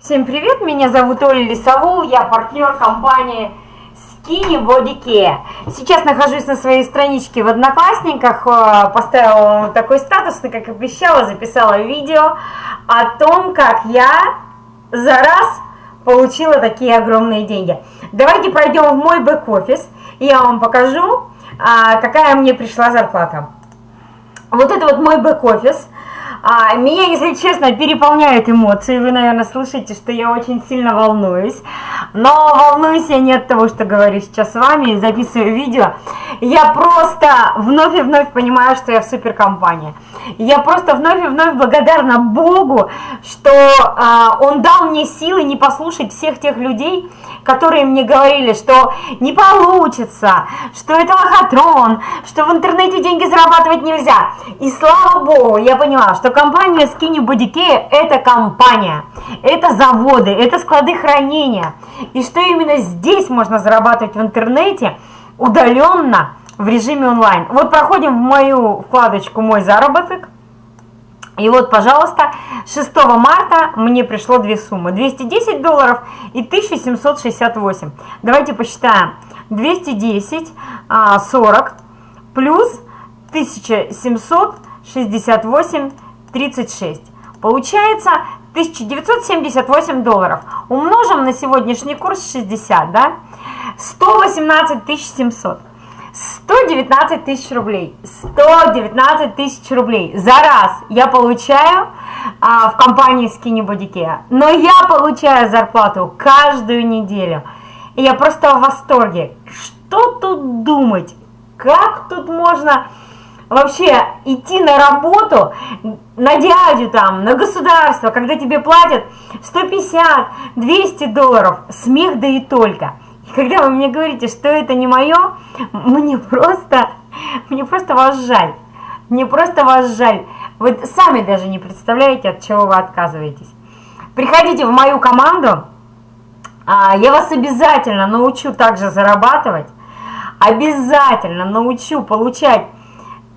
Всем привет, меня зовут Оля Лисовул, я партнер компании Skinny Body Care. Сейчас нахожусь на своей страничке в Одноклассниках, поставила такой статус, как обещала, записала видео о том, как я за раз получила такие огромные деньги. Давайте пройдем в мой бэк-офис, и я вам покажу, какая мне пришла зарплата. Вот это вот мой бэк-офис. Меня, если честно, переполняют эмоции. Вы, наверное, слышите, что я очень сильно волнуюсь. Но волнуюсь я не от того, что говорю сейчас с вами, записываю видео. Я просто вновь и вновь понимаю, что я в суперкомпании. Я просто вновь и вновь благодарна Богу, что Он дал мне силы не послушать всех тех людей, которые мне говорили, что не получится, что это лохотрон, что в интернете деньги зарабатывать нельзя. И слава Богу, я поняла, что компания Skinny Body Care – это компания, это заводы, это склады хранения. И что именно здесь можно зарабатывать в интернете удаленно в режиме онлайн. Вот проходим в мою вкладочку «Мой заработок». И вот, пожалуйста, 6 марта мне пришло две суммы, $210 и 1768. Давайте посчитаем. 210, 40 плюс 1768, 36. Получается $1978. Умножим на сегодняшний курс 60, да? 118 700. 119 тысяч рублей. 119 тысяч рублей за раз я получаю в компании Skinny Body Care. Но я получаю зарплату каждую неделю. И я просто в восторге. Что тут думать? Как тут можно вообще идти на работу, на дядю там, на государство, когда тебе платят 150-200 $? Смех да и только. И когда вы мне говорите, что это не мое, мне просто вас жаль. Мне просто вас жаль. Вы сами даже не представляете, от чего вы отказываетесь. Приходите в мою команду, я вас обязательно научу также зарабатывать, обязательно научу получать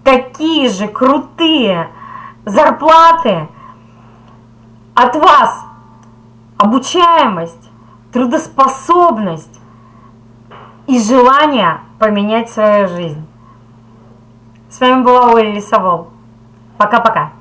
такие же крутые зарплаты. От вас обучаемость, трудоспособность и желание поменять свою жизнь. С вами была Оля Лисовул. Пока-пока.